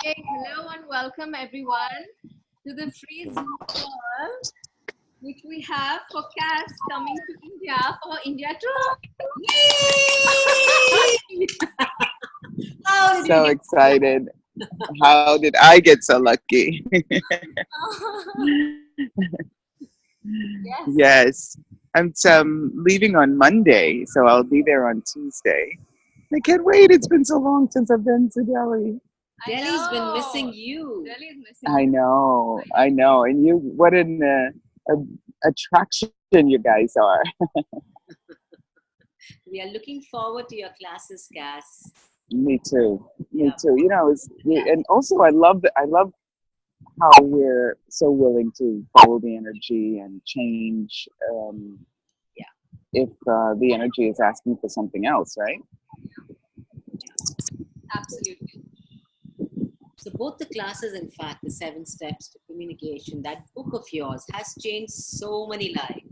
Hello and welcome everyone to the free Zoom call which we have for Kass coming to India for India tour. Yay! How did So you excited. How did I get so lucky? Yes. Yes. I'm leaving on Monday, so I'll be there on Tuesday. I can't wait. It's been so long since I've been to Delhi. Delhi's been know. missing you. Delhi is missing. I know. I know. And you, what an attraction you guys are. We are looking forward to your classes, Kass. Me too. Me Yeah. too. You know, and also I love how we're so willing to follow the energy and change. Yeah. If the energy is asking for something else, right? Absolutely. So both the classes, in fact, the 7 steps to communication, that book of yours has changed so many lives.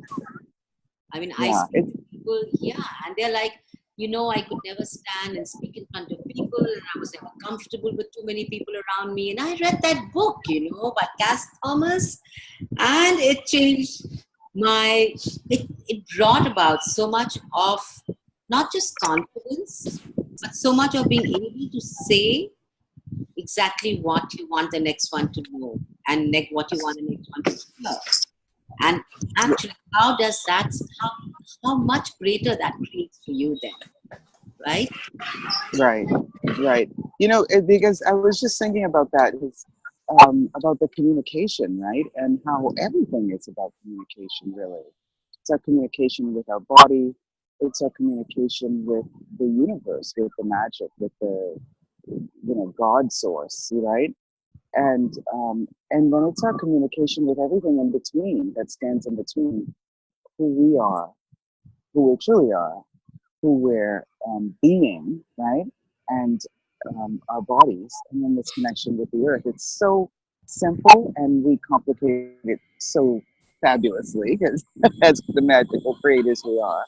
I mean, I Yeah, speak to people, and they're like, I could never stand and speak in front of people, and I was never comfortable with too many people around me. And I read that book, by Kass Thomas, and it changed it brought about so much of not just confidence, but so much of being able to say exactly what you want the next one to know and what you want the next one to hear. And actually, how much greater that creates for you then, right? right, right. You know, because I was just thinking about that, about the communication, right, and how everything is about communication. Really, it's our communication with our body. It's our communication with the universe, with the magic, with the God source, right? And then it's our communication with everything in between that stands in between who we are, who we truly are, who we're being, right? And our bodies, and then this connection with the earth. It's so simple, and we complicate it so fabulously because as the magical creators we are.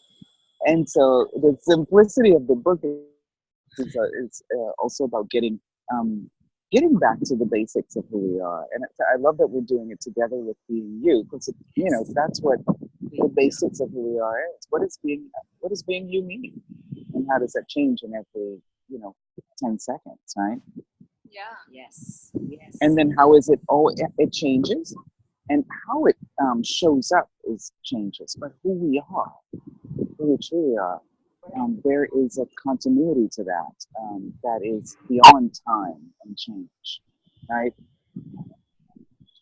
And so the simplicity of the book is also about getting back to the basics of who we are. And I love that we're doing it together with Being You, because that's what the basics of who we are is. What does being you mean, and how does that change in every 10 seconds, right? Yeah. Yes, yes. And then how is it? Oh, it changes, and how it shows up is changes. But who we are, who we truly are, there is a continuity to that that is beyond time and change, right?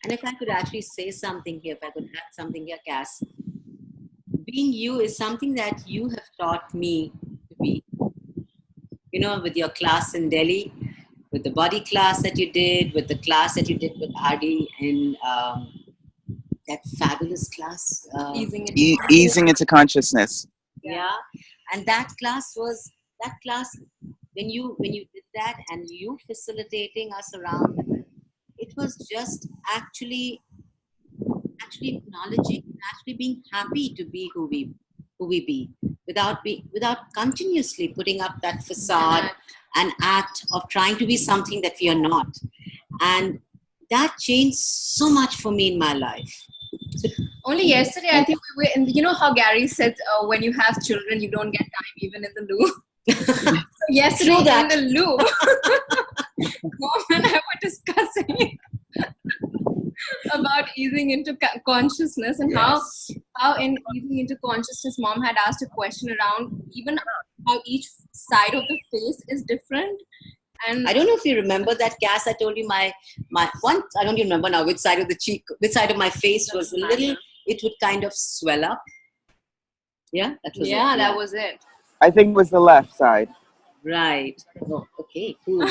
And if I could actually say something here, if I could add something here, Kass, being you is something that you have taught me to be. With your class in Delhi, with the body class that you did, with the class that you did with Adi in that fabulous class. Easing into Easing into consciousness. Yeah. And that class when you did that and you facilitating us around, it was just actually acknowledging, actually being happy to be who we be, without continuously putting up that facade and act of trying to be something that we are not. And that changed so much for me in my life. So, Only yesterday, I think we were in. You know how Gary said, when you have children, you don't get time even in the loo. So yesterday True that. in the loo, Mom and I were discussing about easing into consciousness and yes. how in easing into consciousness, Mom had asked a question around even how each side of the face is different. And I don't know if you remember that, Kass. I told you my once. I don't even remember now which side of the cheek, which side of my face was a little. It would kind of swell up. Yeah, that was it. that was it. I think it was the left side. Right. Oh, okay. Cool.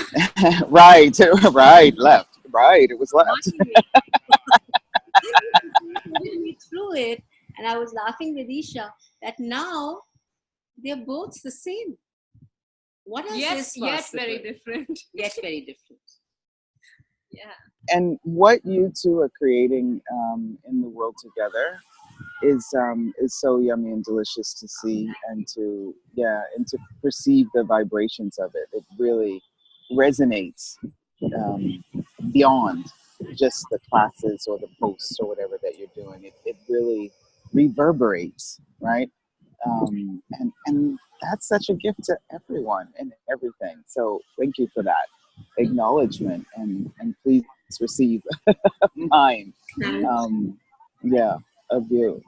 Right, right, left, right. It was left. Me through it, and I was laughing with Isha that now they're both the same. What else is possible? Yet very different. Yet very different. Yeah. And what you two are creating in the world together is so yummy and delicious to see, and to perceive the vibrations of it. It really resonates beyond just the classes or the posts or whatever that you're doing. It really reverberates, right? And that's such a gift to everyone and everything. So thank you for that acknowledgement, and please receive mine. Thank Yeah, of you.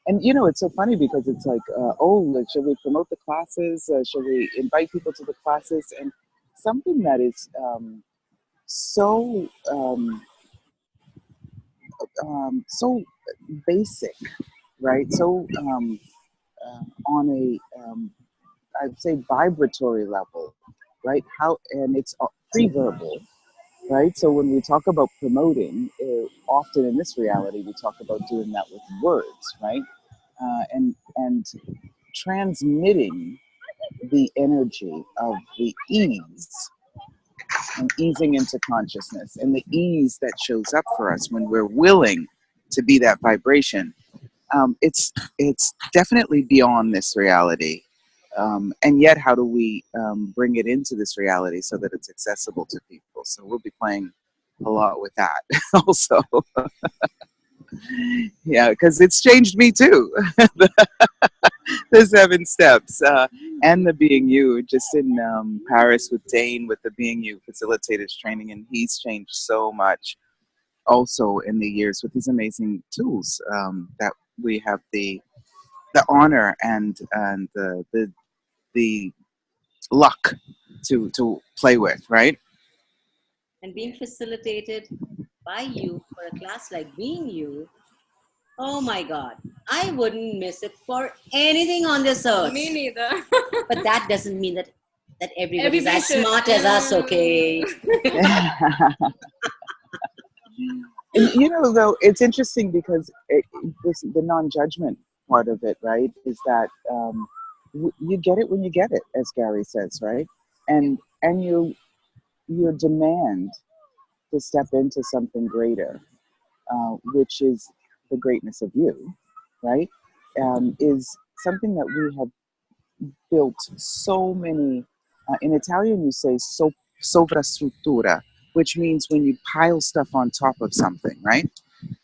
And you know, it's so funny because it's like, oh, like, should we promote the classes? Should we invite people to the classes? And something that is so so basic, right? So on a I'd say vibratory level, right? How and it's pre-verbal, right? So when we talk about promoting, often in this reality, we talk about doing that with words, right? And transmitting the energy of the ease and easing into consciousness and the ease that shows up for us when we're willing to be that vibration. It's definitely beyond this reality. And yet, how do we bring it into this reality so that it's accessible to people? So we'll be playing a lot with that also. Yeah, because it's changed me too. The 7 steps and the Being You, just in Paris with Dane with the Being You facilitators training, and he's changed so much also in the years with these amazing tools that we have the honor and the luck to play with, right? and being facilitated by you for a class like Being You. Oh my God, I wouldn't miss it for anything on this earth. Me neither. But that doesn't mean that everybody's Everybody as should. smart as us, okay? And you know, though, it's interesting because the non-judgment part of it, right, is that you get it when you get it, as Gary says, right? And your demand to step into something greater, which is the greatness of you, right, is something that we have built so many. In Italian, you say sovrastruttura, which means when you pile stuff on top of something, right?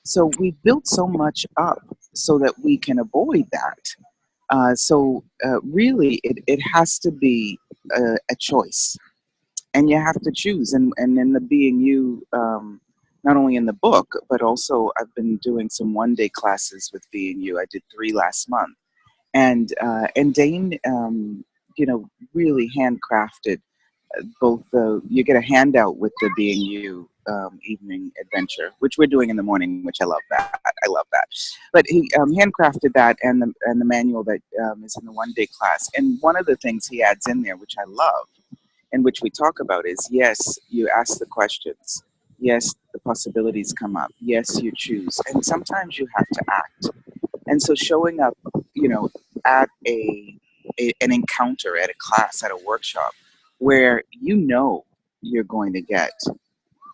So we built so much up so that we can avoid that. So really, it has to be a choice, and you have to choose. And in the Being You, not only in the book, but also I've been doing some 1-day classes with Being You. I did 3 last month, and Dane, you know, really handcrafted both the. You get a handout with the Being You evening adventure, which we're doing in the morning, which I love that. I love that. But he handcrafted that and the manual that is in the 1-day class. And one of the things he adds in there, which I love, and which we talk about, is yes, you ask the questions. Yes, the possibilities come up. Yes, you choose. And sometimes you have to act. And so showing up, you know, at an encounter, at a class, at a workshop, where you know you're going to get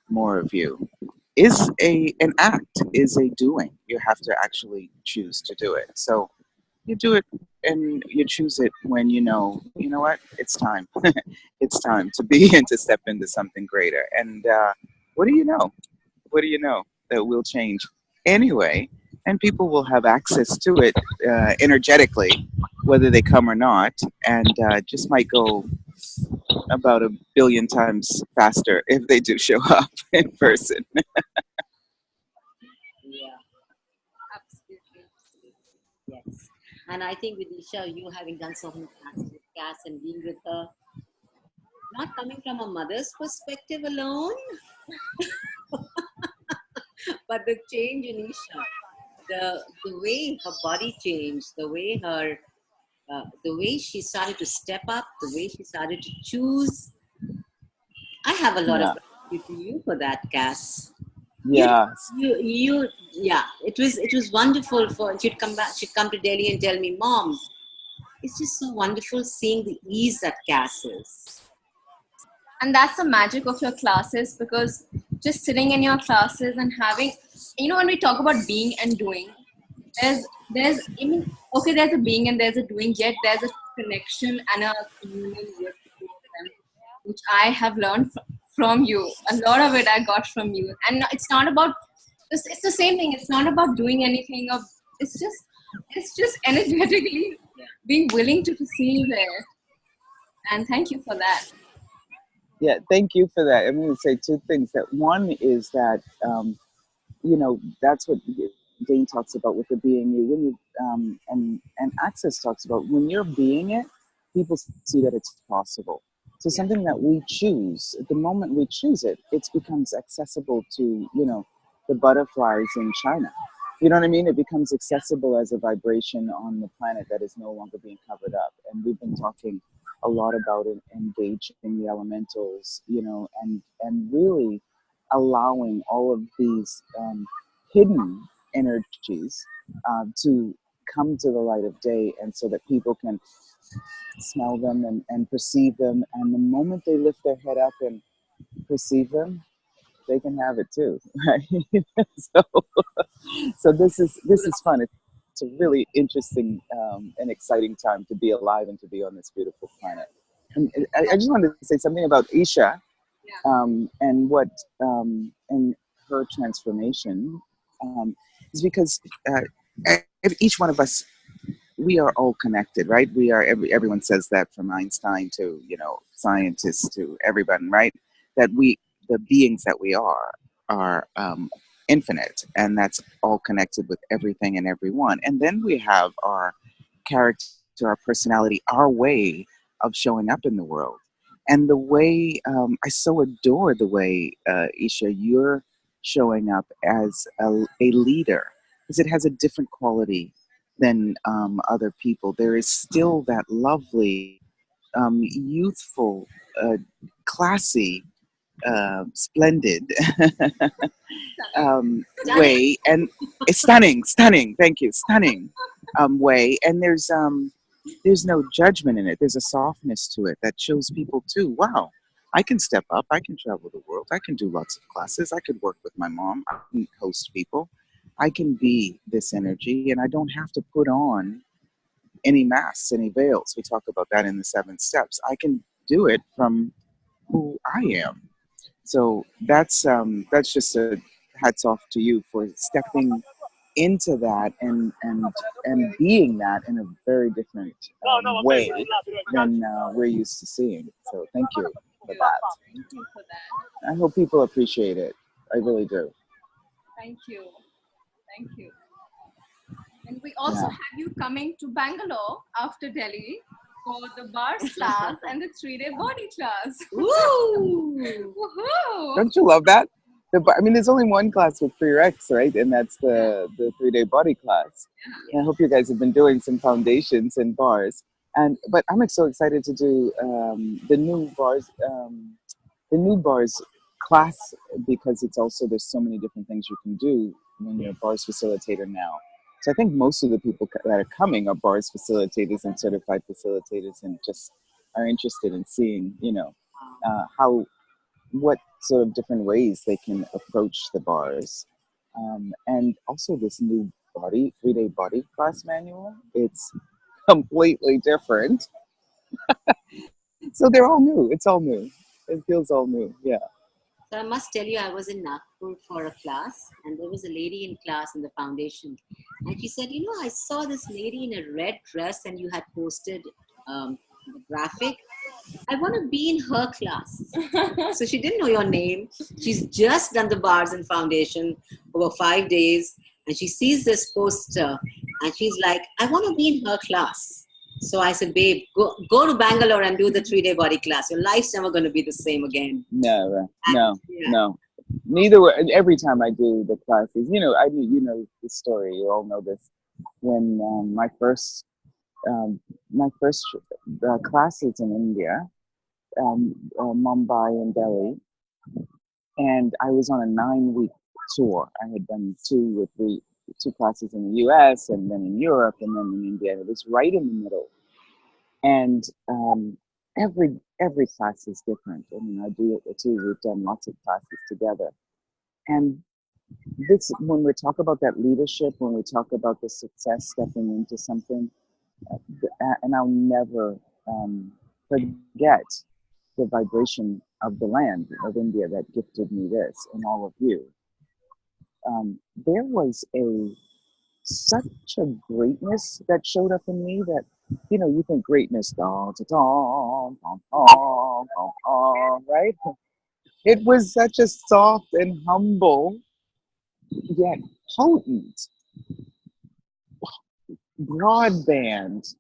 more of you, is an act, is a doing. You have to actually choose to do it. So you do it and you choose it when you know what, it's time. It's time to be and to step into something greater. And what do you know? What do you know? That will change anyway, and people will have access to it energetically, whether they come or not, and just might go about 1 billion times faster if they do show up in person. Yeah, Absolutely. yes. And I think with Isha, you having done so many classes with Cass and being with her, not coming from a mother's perspective alone, but the change in Isha, the way her body changed, the way she started to step up, the way she started to choose. I have a lot of Yeah. gratitude to you for that, Cass. You, Yes. yeah. It was wonderful for she'd come back. She'd come to Delhi and tell me, Mom, it's just so wonderful seeing the ease that Cass is. And that's the magic of your classes, because just sitting in your classes and having, when we talk about being and doing, there's I mean, okay, there's a being and there's a doing, yet there's a connection and a communion with both of them, which I have learned from you. A lot of it I got from you. And it's not about, it's the same thing. It's not about doing anything. Of it's just energetically being willing to see there. And thank you for that. Yeah, thank you for that. I'm going to say two things. That one is that that's what Dane talks about with the being you. When you and Access talks about when you're being it, people see that it's possible. So Yeah. something that we choose, the moment we choose it, it becomes accessible to the butterflies in China. You know what I mean? It becomes accessible as a vibration on the planet that is no longer being covered up. And we've been talking a lot about it, engaging the elementals, and really allowing all of these hidden energies to come to the light of day, and so that people can smell them and perceive them. And the moment they lift their head up and perceive them, they can have it too, right? so, so this is fun. It's a really interesting and exciting time to be alive and to be on this beautiful planet. And I just wanted to say something about Isha, and what and her transformation, is because each one of us, we are all connected, right? We are everyone says that, from Einstein to scientists to everyone, right? That the beings that we are infinite, and that's all connected with everything and everyone. And then we have our character, our personality, our way of showing up in the world. And the way, I so adore the way, Isha, you're showing up as a leader, because it has a different quality than other people. There is still that lovely, youthful, classy, splendid way, and it's stunning. Thank you, stunning way. And there's no judgment in it. There's a softness to it that shows people too. Wow, I can step up. I can travel the world. I can do lots of classes. I could work with my mom. I can host people. I can be this energy, and I don't have to put on any masks, any veils. We talk about that in the 7 steps. I can do it from who I am. So that's just a hats off to you for stepping into that, and being that in a very different way than we're used to seeing. So thank you for that. Thank you for that. I hope people appreciate it. I really do. Thank you. Thank you. And we also Yeah. have you coming to Bangalore after Delhi for the bars class and the 3-day body class. Woo! Woohoo! Don't you love that? I mean, there's only one class with prereqs, right? And that's the 3-day body class. And I hope you guys have been doing some foundations and bars. But I'm so excited to do the new bars class, because it's also, there's so many different things you can do when you're a bars facilitator now. So I think most of the people that are coming are bars facilitators and certified facilitators, and just are interested in seeing, how, what sort of different ways they can approach the bars. And also this new 3-day body class manual, it's completely different. So they're all new. It's all new. It feels all new. Yeah. So I must tell you, I was in Nagpur for a class, and there was a lady in class in the foundation, and she said, I saw this lady in a red dress, and you had posted the graphic. I want to be in her class. So she didn't know your name. She's just done the bars and foundation over 5 days, and she sees this poster, and she's like, I want to be in her class. So I said, babe, go to Bangalore and do the 3-day body class. Your life's never going to be the same again. No, Yeah. no. Neither way. Every time I do the classes, the story. You all know this. When my first classes in India, Mumbai and Delhi, and I was on a 9-week tour. I had done 2 or 3 classes in the U.S. and then in Europe and then in India. It was right in the middle, and every class is different. I mean, I do it too. We've done lots of classes together, and this, when we talk about that leadership, when we talk about the success, stepping into something, and I'll never forget the vibration of the land of India that gifted me this and all of you. There was such a greatness that showed up in me that, you think greatness, da, da, da, da, da, da, da, right? It was such a soft and humble yet potent broadband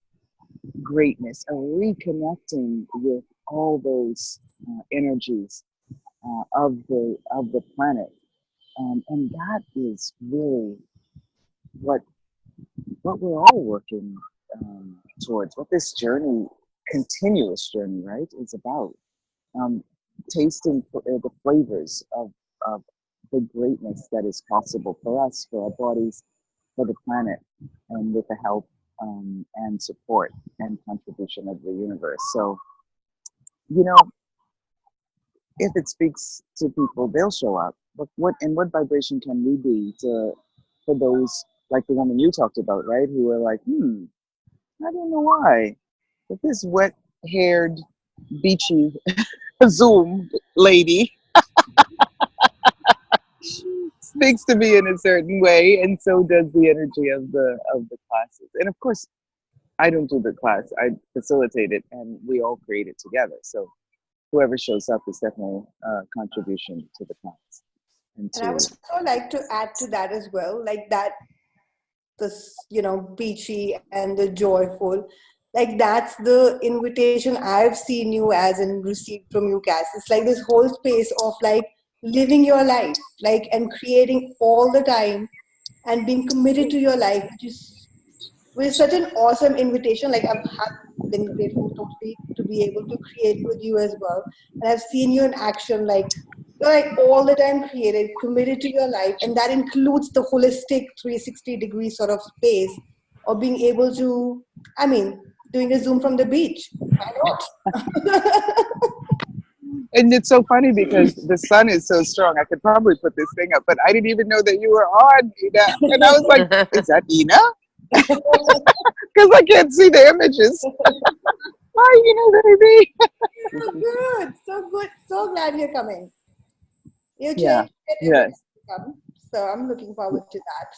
greatness, a reconnecting with all those energies of the planet, and that is really what we're all working towards. What this journey, continuous journey, right, is about. Tasting the flavors of the greatness that is possible for us, for our bodies, for the planet, and with the help and support and contribution of the universe. So, you know, if it speaks to people, they'll show up. But what vibration can we be for those like the woman you talked about, right? Who are like, I don't know why, but this wet-haired, beachy Zoom lady speaks to me in a certain way, and so does the energy of the classes. And of course, I don't do the class; I facilitate it, and we all create it together. So whoever shows up is definitely a contribution to the class. And I would also like to add to that as well, like that this, beachy and the joyful, like that's the invitation I've seen you as and received from you, Cass. It's like this whole space of like living your life, like, and creating all the time and being committed to your life, which is such an awesome invitation. Like have been grateful totally to be able to create with you as well. And I've seen you in action, like you're like all the time created, committed to your life, and that includes the holistic 360-degree sort of space of being able to, doing a Zoom from the beach. Why not? And it's so funny because the sun is so strong. I could probably put this thing up, but I didn't even know that you were on, Ina. And I was like, is that Ina? Because I can't see the images. Hi, baby. So good, so good. So glad you're coming. You Yeah. changed Yes. to come, so I'm looking forward to that.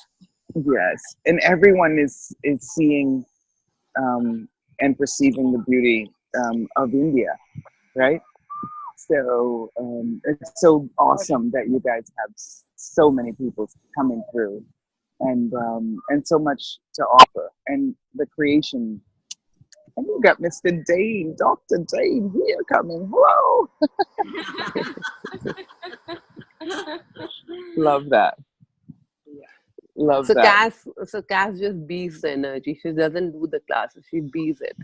Yes. And everyone is seeing and perceiving the beauty of India, right? So it's so awesome that you guys have so many people coming through, and so much to offer, and the creation. And you got Mr. Dane, Dr. Dane here coming. Hello. Love that. Love So that. Cass just bees the energy. She doesn't do the classes. She bees it.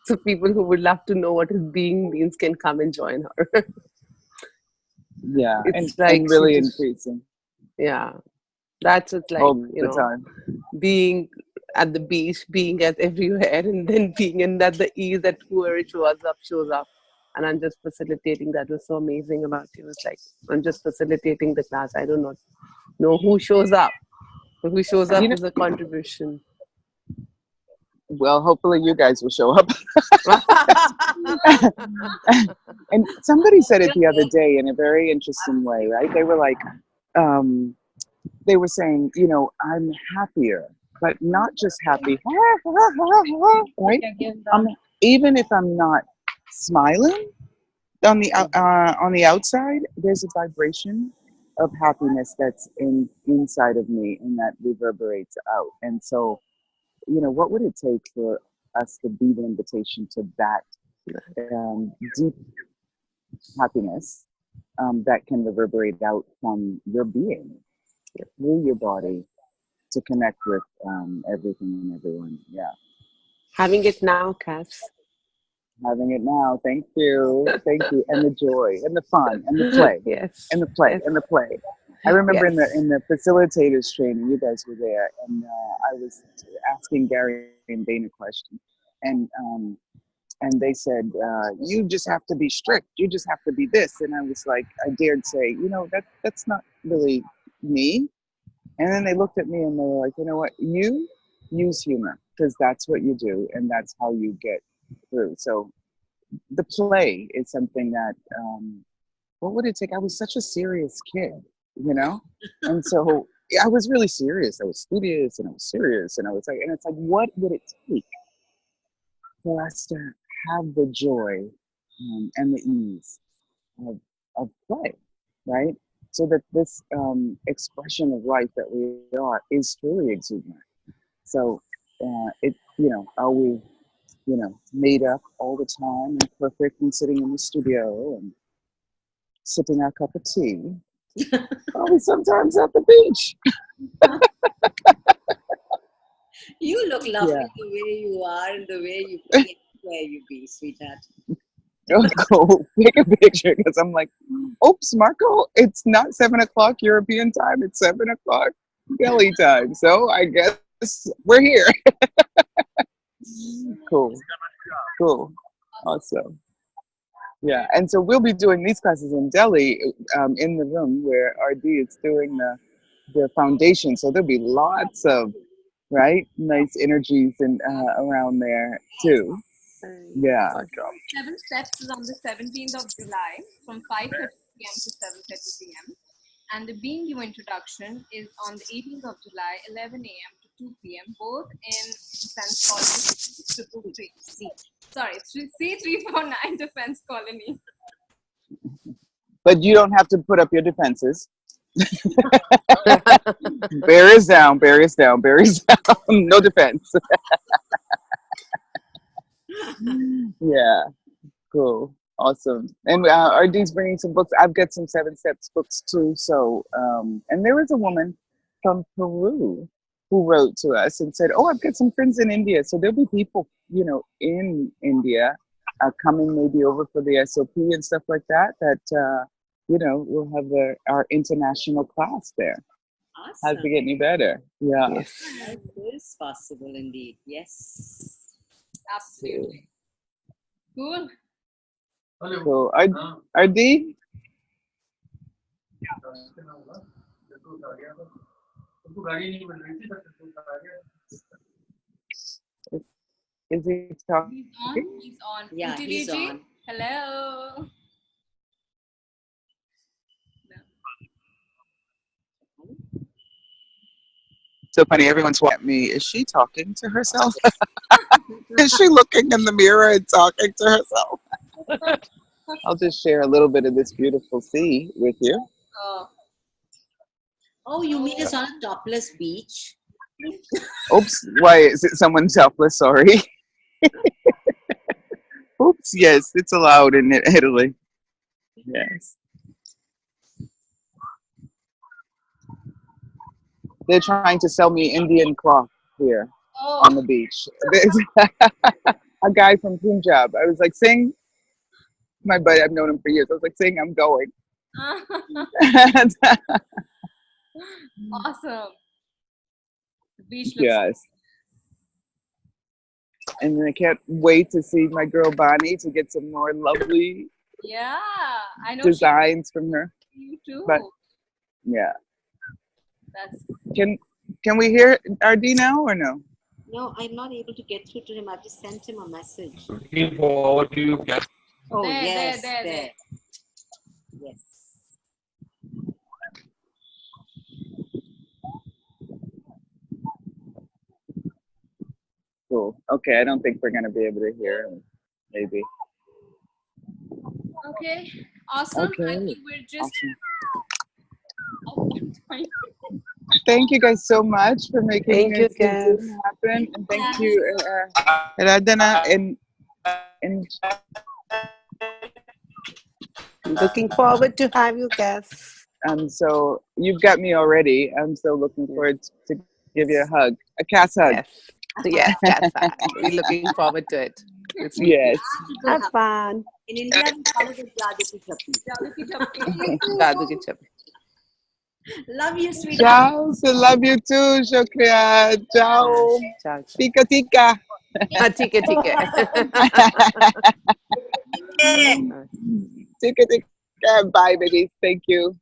So people who would love to know what his being means can come and join her. Yeah, It's and like really she just, increasing yeah. That's it's like, all the time. being at the beach, being at everywhere, and then being in that the ease that whoever shows up. And I'm just facilitating. That was so amazing about you. It's like I'm just facilitating the class. I do not know who shows up. But who shows up is a contribution. Well, hopefully you guys will show up. And somebody said it the other day in a very interesting way, right? They were like, they were saying, I'm happier, but not just happy, right? Even if I'm not smiling on the outside, there's a vibration of happiness that's inside of me, and that reverberates out. And so, what would it take for us to be the invitation to that deep happiness that can reverberate out from your being through your body to connect with everything and everyone. Yeah. Having it now, Cass. Having it now. Thank you. Thank you. And the joy and the fun and the play. Yes. And the play Yes. and the play. I remember Yes. in the facilitators training, you guys were there, and I was asking Gary and Dana a question, and they said, you just have to be strict. You just have to be this. And I was like, I dared say, that's not really me. And then they looked at me and they were like, you know what? You use humor, because that's what you do, and that's how you get through. So the play is something that what would it take? I was such a serious kid, you know, and so I was really serious. I was studious and I was serious, and I was like, and it's like, what would it take for us to have the joy and the ease of play, right? So that this expression of life that we are is truly exuberant. So it, you know, are we, you know, made up all the time and perfect and sitting in the studio and sipping our cup of tea? Probably sometimes at the beach. You look lovely Yeah. the way you are and the way you be where you be, sweetheart. I'll go take a picture because I'm like, oops, Marco, it's not 7 o'clock European time. It's 7 o'clock Delhi time. So I guess we're here. Cool. Cool. Awesome. Yeah. And so we'll be doing these classes in Delhi in the room where RD is doing the foundation. So there'll be lots of, right, nice energies and around there too. Yeah. Seven Steps is on the 17th of July from 5:30 p.m. to 7:30 p.m. And the Being You introduction is on the 18th of July, 11 a.m. to 2 p.m. Both in Defense Colony. Sorry, C349 Defense Colony. But you don't have to put up your defenses. Barriers down, barriers down, barriers down. No defense. Yeah, cool, awesome. And RD's bringing some books. I've got some 7 Steps books too. So, and there was a woman from Peru who wrote to us and said, "Oh, I've got some friends in India." So there'll be people, you know, in India coming maybe over for the SOP and stuff like that. That you know, we'll have our international class there. How's Awesome. it get any better? Yeah. Yes. That is possible indeed. Yes. Absolutely. Cool. Cool. RD? Is he talking? He's on. He's on. Yeah, he's UTDG? on. Hello. So funny, everyone's watching me. Is she talking to herself? Is she looking in the mirror and talking to herself? I'll just share a little bit of this beautiful sea with you. Oh, Oh, you mean it's on a topless beach? Oops, why is it someone selfless? Sorry. Oops, yes, it's allowed in Italy. Yes. They're trying to sell me Indian cloth here on the beach. There's a guy from Punjab. I was like, Singh, my buddy, I've known him for years. I was like, Singh, I'm going. awesome. The beach looks Yes. And then I can't wait to see my girl Bonnie to get some more lovely yeah. I know designs from her. you too. But yeah. That's Can we hear RD now or no? No, I'm not able to get through to him. I've just sent him a message. Looking forward to you, Kass. Oh, There, yes. there. Yes. Cool. Okay, I don't think we're gonna be able to hear him. Maybe. okay. Awesome. Okay. I think we're just Awesome. Thank you guys so much for making Thank you, this Kass. Zoom happen, and thank you, Radhana, and Looking forward to have you, Kass. so you've got me already. I'm so looking forward to give you a hug, a Cass hug. Yes. Yes, Kass. We're looking forward to it. Yes. Have fun. In India, we call it a Jadiki Chappi. Jadoo ki chappi. Love you, sweetheart. Ciao. So love you too. Shukriya. Ciao. Ciao. Tika tika. ठीक है ठीक है Tika tika. Bye, babies. Thank you.